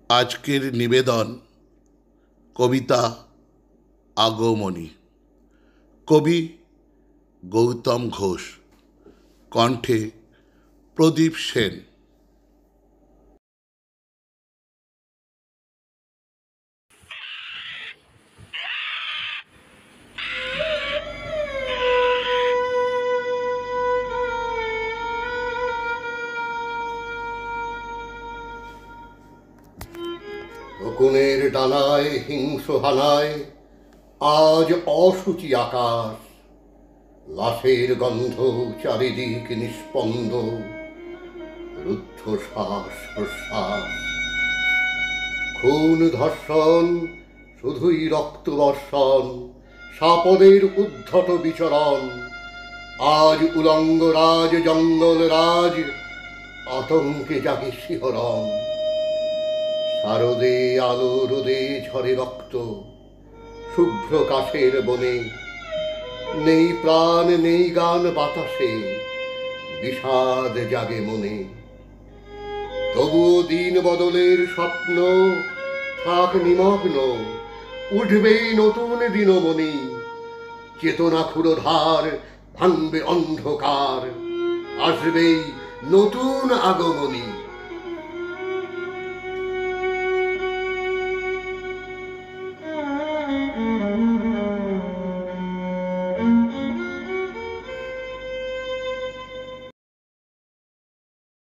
আজকের নিবেদন কবিতা আগমনী। কবি গৌতম ঘোষ, কণ্ঠে প্রদীপ সেন। শকুনের ডানায় হিংস্র হানায় আজ অসুচি আকাশ, লাশের গন্ধ চারিদিক নিস্পন্দ, রুদ্ধ শ্বাস প্রশ্বাস, খুন ধর্ষণ, শুধুই রক্ত বর্ষণ, সাপদের উদ্ধত বিচরণ। আজ উলঙ্গ রাজ জঙ্গল রাজ, আতঙ্কে জাগে শিহরণ। শারদে আলো রোদে ঝরে রক্ত, শুভ্র কাশের বনে, নেই প্রাণ নেই গান বাতাসে, বিষাদ জাগে মনে। তবুও দিন বদলের স্বপ্ন থাক নিমগ্ন, উঠবেই নতুন দিনমণি, চেতনা ক্ষুরধার ভাঙবে অন্ধকার, আসবেই নতুন আগমনী।